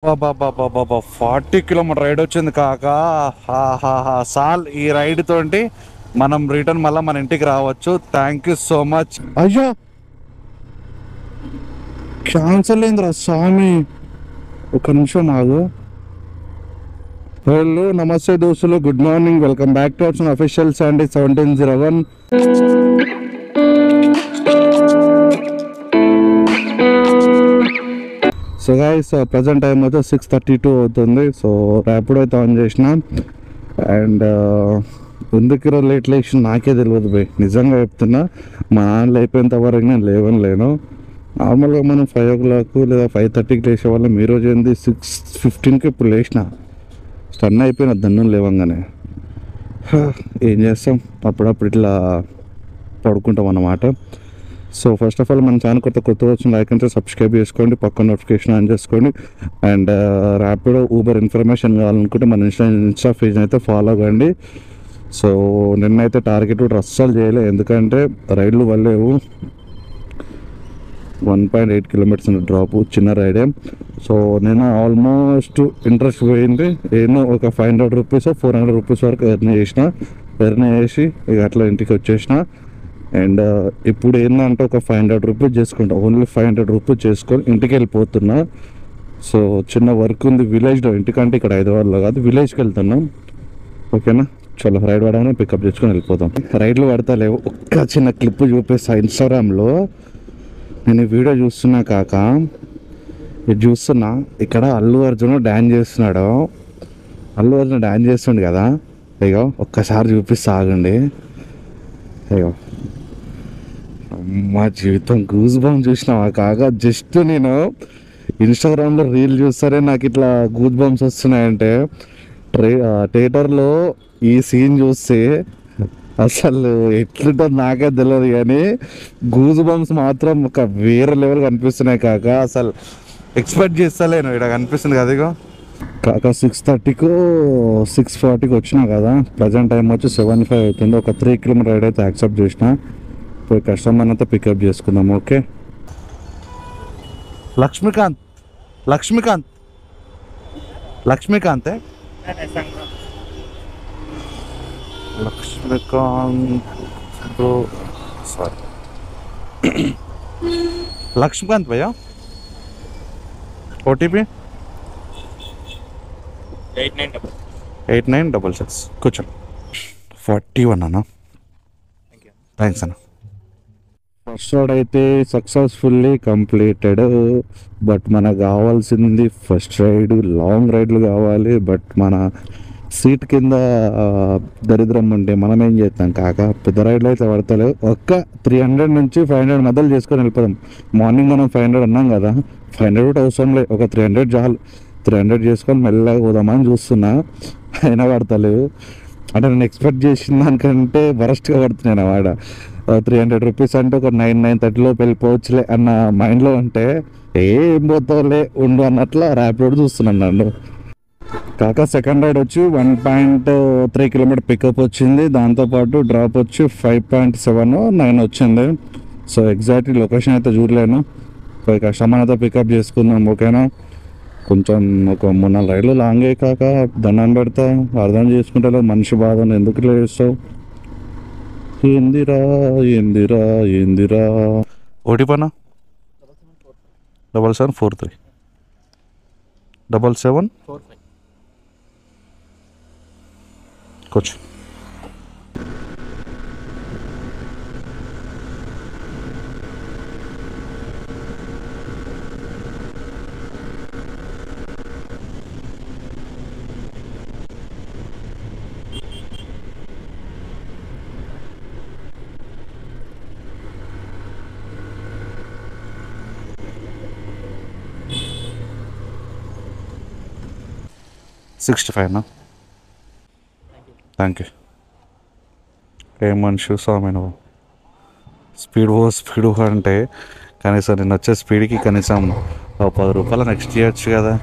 బాబా 40 kilometre ride వచ్చింది కాక. సాల్ ఈ రైడ్ తోటి మనం రిటర్న్ మళ్ళీ మన ఇంటికి రావచ్చు. Thank you so much. అయ్యో క్యాన్సల్ అయిందిరా స్వామి, ఒక నిమిషం ఆగు. హలో నమస్తే దోస్తులు, good morning, welcome back to our official Sunday 1701. So guys present time అయితే 6:32 అవుతుంది. సో ర్యాపిడో అయితే ఆన్ చేసిన. అండ్ ఎందుకు ఈరోజు లేట్ లేచిన నాకే తెలియదు భయ్, నిజంగా చెప్తున్నా. మా నాన్న అయిపోయేంత వరకు నేను లేను. నార్మల్గా మనం 5 o'clock లేదా 5:30కి లేచేవాళ్ళం. ఈరోజు ఏంది 6:15కి ఇప్పుడు లేచిన. స్టన్ అయిపోయిన దన్ను లేవంగానే. ఏం చేస్తాం, అప్పుడప్పుడు ఇట్లా పడుకుంటాం అన్నమాట. సో ఫస్ట్ ఆఫ్ ఆల్ మన ఛానల్ కొత్త వచ్చిన లైక్ అంటే సబ్స్క్రైబ్ చేసుకోండి, పక్కన నోటిఫికేషన్ ఆన్ చేసుకోండి. అండ్ ర్యాపిడో ఊబర్ ఇన్ఫర్మేషన్ కావాలనుకుంటే మన ఇన్స్టా పేజ్ అయితే ఫాలో అవ్వండి. సో నిన్నైతే టార్గెట్ కూడా అస్సలు చేయలేదు, ఎందుకంటే రైడ్లు వల్లేవు. 1.8 kilometers డ్రాప్, చిన్న రైడే. సో నేను ఆల్మోస్ట్ ఇంట్రెస్ట్ పోయింది. నేను ఒక 500 rupees 400 rupees వరకు ఎర్న్ చేసి ఇక అట్లా ఇంటికి వచ్చేసిన. అండ్ ఇప్పుడు ఏంటంటే ఒక 500 rupees చేసుకుంటా, ఓన్లీ 500 rupees చేసుకొని ఇంటికి వెళ్ళిపోతున్నా. సో చిన్న వర్క్ ఉంది విలేజ్లో, ఇంటికంటే ఇక్కడ హైదరాబాద్లో కాదు, విలేజ్కి వెళ్తున్నాం. ఓకేనా, చలో రైడ్ పడగానే పికప్ చేసుకొని వెళ్ళిపోతాం. రైడ్లు పడతా లేవు, ఒక్క చిన్న క్లిప్ చూపిస్తా. ఇన్స్టాగ్రామ్లో నేను ఈ వీడియో చూస్తున్నా కాక, ఇది చూస్తున్నా. ఇక్కడ అల్లు అర్జున్ డ్యాన్స్ చేస్తున్నాడు. అల్లు అర్జున్ డ్యాన్స్ చేస్తుండు కదా, అయ్యో ఒక్కసారి చూపిస్తా ఆగండి. అయ్యో మా జీవితం గూస్ బాంబ్ చూసినావా కాక. జస్ట్ నేను ఇన్స్టాగ్రామ్లో రీల్ చూస్తారే నాకు ఇట్లా గూస్ బాంబ్స్ వస్తున్నాయంటే, థియేటర్లో ఈ సీన్ చూస్తే అసలు ఎట్లుంటుంది నాకే తెలియదు, కానీ గూస్ బంప్స్ మాత్రం ఒక వేరే లెవెల్ కనిపిస్తున్నాయి కాక. అసలు ఎక్స్పెక్ట్ చేస్తలేను, ఇక్కడ కనిపిస్తుంది కదా ఇగో కాక. 6:30కో 6:40కి వచ్చినా కదా. ప్రజెంట్ టైం వచ్చి 7:05 అవుతుంది. ఒక 3 kilometer రైడ్ అయితే యాక్సెప్ట్ చేసిన. పోయి కస్టమర్ అంతా పికప్ చేసుకుందాం. ఓకే, లక్ష్మీకాంత్ లక్ష్మీకాంత్ సారీ లక్ష్మీకాంత్ భయ్యా. ఓటీపీ 8966. కూర్చో. 41 అన్న. థ్యాంక్స్ అన్న. ఫస్ట్ రైడ్ అయితే సక్సెస్ఫుల్లీ కంప్లీటెడ్. బట్ మనకు కావాల్సింది ఫస్ట్ రైడ్, లాంగ్ రైడ్లు కావాలి. బట్ మన సీట్ కింద దరిద్రం ఉంటే మనం ఏం చేస్తాం కాక. పెద్ద రైడ్లు అయితే పడతలేవు. ఒక్క 300 నుంచి 500 మధ్యలో చేసుకొని వెళ్ళిపోదాం. మార్నింగ్ మనం 500 అన్నాం కదా, 500 కూడా అవసరం లేదు, ఒక 300 చాలు. 300 చేసుకొని మెల్లగా పోదామని చూస్తున్నా, అయినా పడతలేవు. అంటే నేను ఎక్స్పెక్ట్ చేసిన దానికంటే వరస్ట్గా పడుతున్నాను వాడ. 300 rupees అంటే ఒక 9:30లోపు వెళ్ళిపోవచ్చులే అన్న మైండ్లో ఉంటే, ఏం పోతావులే ఉండు అన్నట్లా ర్యాపిడో చూస్తున్నాను నన్ను కాక. సెకండ్ రైడ్ వచ్చి 1.3 kilometer పికప్ వచ్చింది. దాంతోపాటు డ్రాప్ వచ్చి 5.7-9 వచ్చింది. సో ఎగ్జాక్ట్లీ లొకేషన్ అయితే చూడలేను. పోయి కస్టమర్ అయితే పికప్ చేసుకుందాం. ఓకేనా, కొంచెం ఒక 3-4 రైడ్లు లాంగే కాక. దండం పెడతా, అర్థం చేసుకుంటా మనిషి బాధను ఎందుకు లేస్తావు. ఏందిరా ఓటీపన్నా 7743 7745. కూర్చో. $65 థ్యాంక్ యూ. ఏం మనిషి స్వామి నువ్వు. స్పీడ్ అంటే కనీసం నేను వచ్చే స్పీడ్కి కనీసం ₹10 నెక్స్ట్ ఇవ్వచ్చు కదా.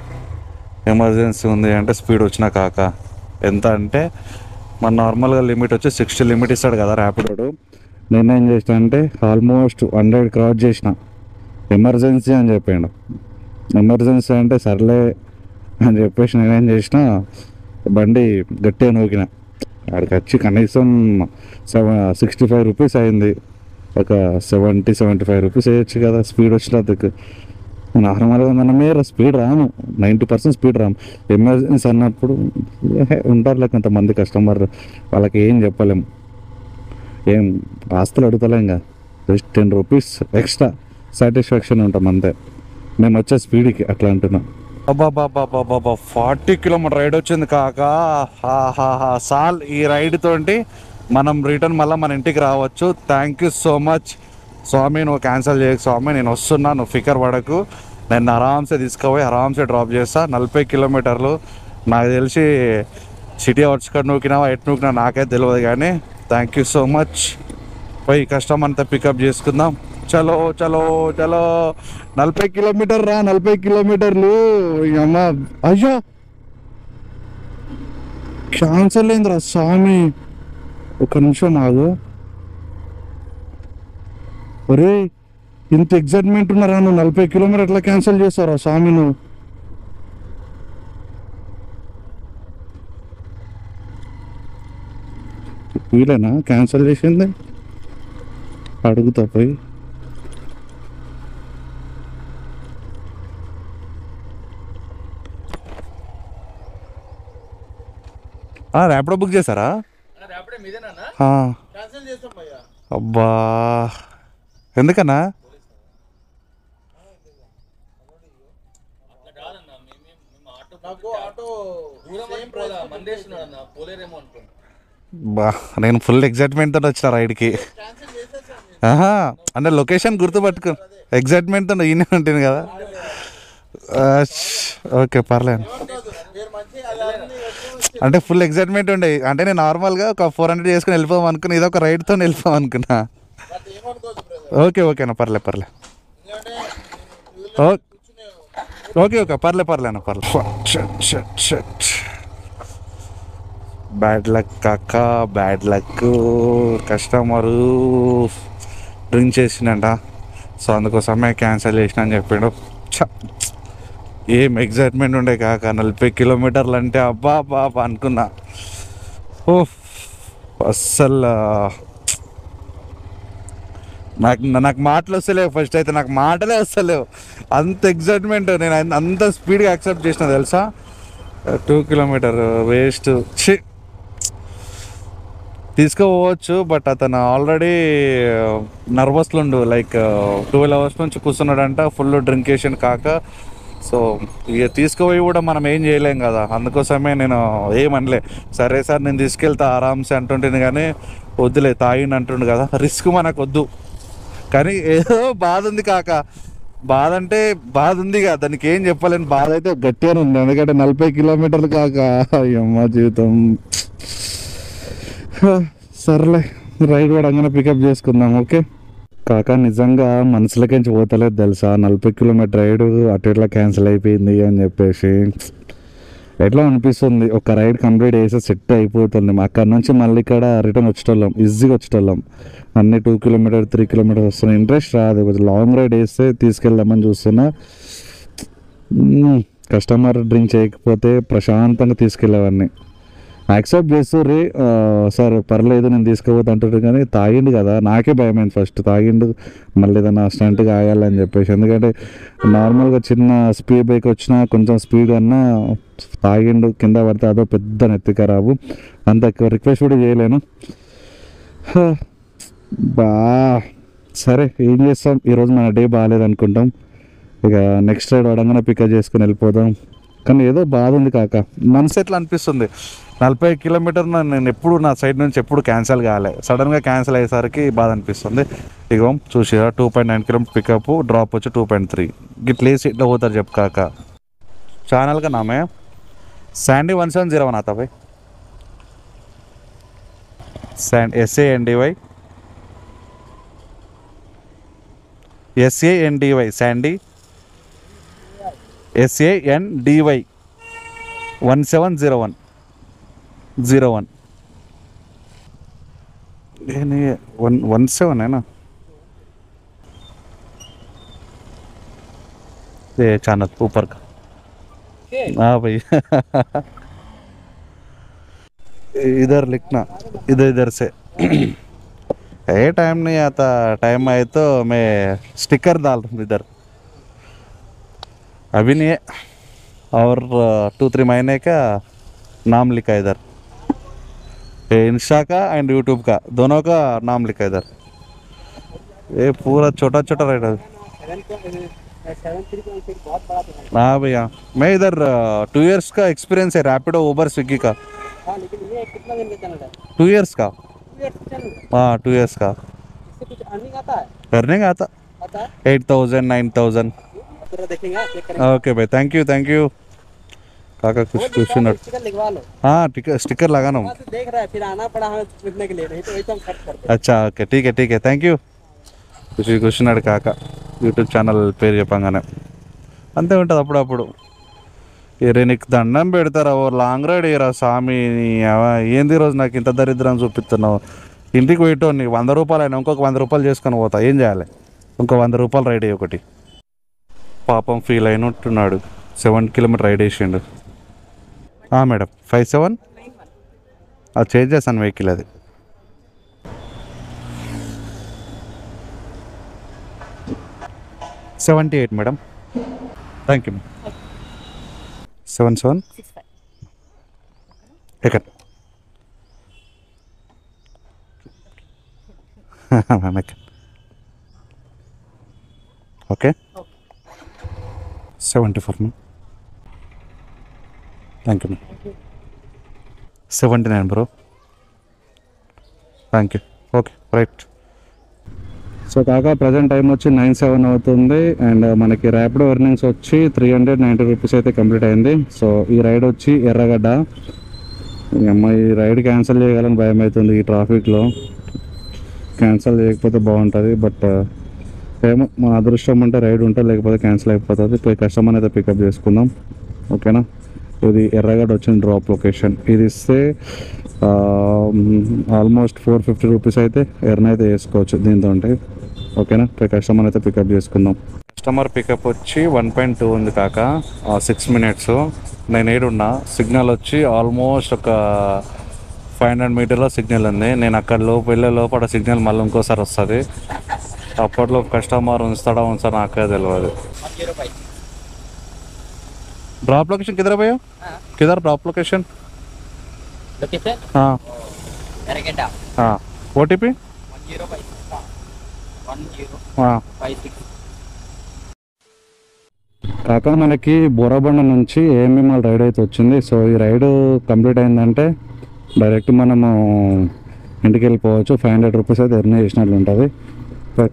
ఎమర్జెన్సీ ఉంది అంటే స్పీడ్ వచ్చినా కాక. ఎంత అంటే మన నార్మల్గా లిమిట్ వచ్చి 60 లిమిట్ ఇస్తాడు కదా ర్యాపిడోడు. నేనేం చేసిన అంటే ఆల్మోస్ట్ 100 క్రాస్ చేసిన. ఎమర్జెన్సీ అని చెప్పాడు. ఎమర్జెన్సీ అంటే సర్లే అని చెప్పేసి నేనేం చేసిన బండి గట్టిగా నూకిన. ఆడికి వచ్చి కనీసం 65 రూపీస్ అయింది. ఒక 70-75 రూపీస్ వేయచ్చు కదా స్పీడ్ వచ్చినందుకు. నార్మల్గా మనమే స్పీడ్ రాము, 90% స్పీడ్ రాము. ఎమర్జెన్సీ అన్నప్పుడు ఉంటారులే కొంతమంది కస్టమర్, వాళ్ళకి ఏం చెప్పలేము, ఏం ఆస్తులు అడుగుతలేం కదా, జస్ట్ 10 రూపీస్ ఎక్స్ట్రా సాటిస్ఫాక్షన్ ఉంటాం అంతే. నేను వచ్చే స్పీడ్కి అట్లా అంటున్నా. అబ్బాబాబాబాబా 40 కిలోమీటర్ రైడ్ వచ్చింది కాక. సాల్ ఈ రైడ్ తోటి మనం రిటర్న్ మళ్ళీ మన ఇంటికి రావచ్చు. థ్యాంక్ యూ సో మచ్ స్వామి. నువ్వు క్యాన్సిల్ చేయకు స్వామి, నేను వస్తున్నా, నువ్వు ఫికర్ పడకు. నేను ఆరామ్సే తీసుకుపోయి ఆరామ్సే డ్రాప్ చేస్తా. 40 కిలోమీటర్లు నాకు తెలిసి సిటీ అవుట్స్కట్ నూకినావా ఎటు నూకినా నాకైతే తెలియదు, కానీ థ్యాంక్ యూ సో మచ్. పోయి కష్టం అంతా పికప్ చేసుకుందాం. చలో చలో చలో. 40 కిలోమీటర్ రా, 40 కిలోమీటర్లు. అమ్మ అయ్యో క్యాన్సల్ అయిందిరా స్వామి. ఒక నిమిషం ఆగు. ఒరే ఇంత ఎగ్జైట్మెంట్ ఉన్నారా నువ్వు? 40 కిలోమీటర్ ఎట్లా క్యాన్సిల్ చేస్తారా స్వామి నువ్వు? వీలేనా క్యాన్సిల్ చేసింది? అడుగుతా పోయి. ర్యాపిడో బుక్ చేశారా? అబ్బా ఎందుకన్నా? బా నేను ఫుల్ ఎగ్జైట్మెంట్తో వచ్చిన రైడ్కి. అంటే లొకేషన్ గుర్తుపట్టుకో, ఎగ్జైట్మెంట్తో ఈయనే ఉంటుంది కదా. ఓకే పర్లేదు. అంటే ఫుల్ ఎగ్జైట్మెంట్ ఉండే. అంటే నేను నార్మల్గా ఒక 400 చేసుకుని వెళ్ళిపోదాం అనుకున్నా, ఇది ఒక రైడ్తో వెళ్ళిపోదాం అనుకున్నా. ఓకే ఓకేనా పర్లే పర్లే. ఓకే ఓకే పర్లేనా పర్లే. బ్యాడ్ లక్ కాక బ్యాడ్ లక్. కస్టమరు డ్రింక్ చేసిండంట, సో అందుకోసమే క్యాన్సిల్ చేసిన అని చెప్పిండు. ఏం ఎగ్జైట్మెంట్ ఉండే కాక. 40 కిలోమీటర్లు అంటే అబ్బా బాబా అనుకున్నా. ఓ అస్సలు నాకు మాటలు వస్తలేవు. ఫస్ట్ అయితే నాకు మాటలే వస్తలేవు, అంత ఎగ్జైట్మెంట్. నేను అంత స్పీడ్గా యాక్సెప్ట్ చేసిన తెలుసా. 2 కిలోమీటర్ వేస్ట్. తీసుకోవచ్చు, బట్ అతను ఆల్రెడీ నర్వస్లో ఉండు. లైక్ 12 అవర్స్ నుంచి కూర్చున్నాడంట, ఫుల్ డ్రింక్ చేసిన కాక. సో ఇక తీసుకుపోయి కూడా మనం ఏం చేయలేం కదా. అందుకోసమే నేను ఏమనలే. సరే సార్ నేను తీసుకెళ్తా ఆరామ్సే అంటుంటుంది, కానీ వద్దులే తాగిండి అంటుండు కదా, రిస్క్ మనకు వద్దు. కానీ ఏదో బాధ ఉంది కాక. బాధ అంటే బాధ ఉంది కదా, దానికి ఏం చెప్పలేను. బాధ అయితే గట్టిగానే ఉంది, ఎందుకంటే 40 కిలోమీటర్లు కాక. అమ్మ జీవితం. సర్లే రైడ్ పడంగానే పికప్ చేసుకుందాం. ఓకే కాక నిజంగా మనసులకించి పోతలేదు తెలుసా. 40 కిలోమీటర్ రైడ్ అటు ఇట్లా క్యాన్సిల్ అయిపోయింది అని చెప్పేసి ఎట్లా అనిపిస్తుంది. ఒక రైడ్ కంప్లీట్ చేస్తే సెట్ అయిపోతుంది. అక్కడ నుంచి మళ్ళీ ఇక్కడ రిటర్న్ వచ్చేటోళ్ళం, ఈజీగా వచ్చేటోళ్ళం. అన్నీ 2 కిలోమీటర్ 3 కిలోమీటర్స్ వస్తున్నాయి. ఇంట్రెస్ట్ రాదు. కొంచెం లాంగ్ రైడ్ వేస్తే తీసుకెళ్దామని చూస్తున్నా. కస్టమర్ డ్రింక్ చేయకపోతే ప్రశాంతంగా తీసుకెళ్ళేవాడిని. యాక్సెప్ట్ చేస్తూ రే సార్ పర్లేదు నేను తీసుకోవద్దు అంటుంటారు, కానీ తాగిండు కదా. నాకే భయమైంది ఫస్ట్, తాగిండు మళ్ళీ ఏదైనా స్టంట్గా ఆగాలని చెప్పేసి. ఎందుకంటే నార్మల్గా చిన్న స్పీడ్ బ్రేక్ వచ్చినా కొంచెం స్పీడ్ అన్నా తాగిండు, కింద పడితే అదో పెద్ద నెత్తి ఖరాబు. అంత రిక్వెస్ట్ కూడా చేయలేను. బా సరే ఏం చేస్తాం, ఈరోజు మన డే బాగాలేదు అనుకుంటాం. ఇక నెక్స్ట్ రైడ్ పడంగానే పికప్ చేసుకుని వెళ్ళిపోదాం. కానీ ఏదో బాధ ఉంది కాక. మనసు ఎట్లా అనిపిస్తుంది, 40 కిలోమీటర్ నేను ఎప్పుడు నా సైడ్ నుంచి ఎప్పుడు క్యాన్సిల్ కాలే, సడన్గా క్యాన్సిల్ అయ్యేసరికి బాధ అనిపిస్తుంది. ఇగో చూసిరా 2.9 కిలోమీటర్ పికప్, డ్రాప్ వచ్చి 2.3. గిట్ల వేసి ఇట్లా పోతారు చెప్పు కాక. ఛానల్ का नाम है सैंडी 1701 आता भाई. SANDY सैंडी SANDY 1701 17 है ना ये चैनल ऊपर का. हाँ भाई इधर लिखना, इधर से ये टाइम नहीं आता, टाइम आए तो मैं स्टिकर डाल दूँ इधर, अभी नहीं है। और 2-3 महीने का नाम लिखा है इधर, इंस्टा का एंड यूट्यूब का दोनों का नाम लिखा है इधर। ये पूरा छोटा छोटा राइड है। हाँ भैया, मैं इधर 2 इयर्स का एक्सपीरियंस है रैपिडो उबर स्विगी का। लेकिन ये कितना दिन का चैनल है? 2 इयर्स का। 2 इयर्स का चैनल है। हाँ 2 इयर्स का। इससे कुछ अर्निंग आता है? करने का आता आता है? 8,000 9,000। पूरा देखेंगे, चेक करेंगे। ओके भाई, थैंक यू काका, कुछ क्वेश्चन। स्टिकर लिखवा लो। हाँ स्टिकर लगाना हूँ। वहाँ से देख रहा है, फिर आना पड़ा हमें पूछने के लिए, नहीं तो वही तो हम सर्च करते। अच्छा ओके, ठीक है థ్యాంక్ యూ। క్వశ్చన్ అడు కాక యూట్యూబ్ ఛానల్ పేరు చెప్పంగానే అంతే ఉంటుంది అప్పుడప్పుడు. ఇరే నీకు దండం పెడతారా, ఓ లాంగ్ రైడ్ ఇరా స్వామి, ఏంది రోజు నాకు ఇంత దరిద్రం చూపిస్తున్నావు. ఇంటికి పోయిటో నీకు 100 రూపాయలు అయినా ఇంకొక 100 రూపాయలు చేసుకొని పోతా, ఏం చేయాలి? ఇంకో 100 రూపాయలు రైడ్ అయ్యి ఒకటి. పాపం ఫీల్ అయినట్టున్నాడు, 7 కిలోమీటర్ రైడ్ వేసిండు. మేడం 57 అది చేంజ్ చేస్తాను వెహికల్, అది 78 మేడం. Thank you. 77 ఎక్కడ okay 74 ma'am. Thank you ma'am. 79 bro, thank you. Okay right. So కాక ప్రజెంట్ టైం వచ్చి 9:07 అవుతుంది అండ్ మనకి ర్యాపిడో ఎర్నింగ్స్ వచ్చి 390 రూపీస్ అయితే కంప్లీట్ అయింది. సో ఈ రైడ్ వచ్చి ఎర్రగడ్డ. ఈ రైడ్ క్యాన్సిల్ చేయగలని భయం అవుతుంది, ఈ ట్రాఫిక్లో క్యాన్సిల్ చేయకపోతే బాగుంటుంది. బట్ ఏమో మన అదృష్టం అంటే రైడ్ ఉంటుంది, లేకపోతే క్యాన్సిల్ అయిపోతుంది. పోయి కస్టమర్ అయితే పికప్ చేసుకుందాం, ఓకేనా. ఇది ఎర్రగడ్డ వచ్చిన డ్రాప్ లొకేషన్. ఇది ఇస్తే ఆల్మోస్ట్ 450 రూపీస్ అయితే ఎర్న్ అయితే వేసుకోవచ్చు దీంతో, ఓకేనా. పోయి కస్టమర్ అయితే పికప్ చేసుకుందాం. కస్టమర్ పికప్ వచ్చి 1.2 ఉంది కాక, 6 మినిట్స్. నేను ఏడున్నా, సిగ్నల్ వచ్చి ఆల్మోస్ట్ ఒక 500 మీటర్లో సిగ్నల్ ఉంది. నేను అక్కడ వెళ్ళే లోపల సిగ్నల్ మళ్ళీ ఇంకోసారి వస్తుంది. అప్పట్లో కస్టమర్ ఉంచుతాడా నాకే తెలియదు. ड्रॉप लोकेशन किधर है भैया? किधर ड्रॉप लोकेशन? हाँ हाँ OTP 1056. కాక మనకి బోరాబండ నుంచి ఏఎంఎంఎల్ రైడ్ అయితే వచ్చింది. సో ఈ రైడ్ కంప్లీట్ అయిందంటే డైరెక్ట్ మనము ఇంటికి వెళ్ళిపోవచ్చు. 500 రూపీస్ అయితే ఎర్న్ చేసినట్లు ఉంటుంది.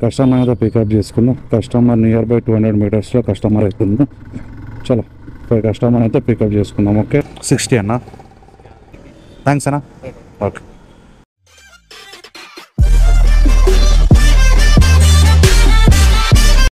కస్టమర్ అయితే పికప్ చేసుకుందాం. కస్టమర్ నియర్ బై 200 మీటర్స్లో కస్టమర్ అవుతుంది. చలో కస్టమర్ అయితే పికప్ చేసుకుందాం. ఓకే 60 అన్న, థ్యాంక్స్ అన్న. ఓకే.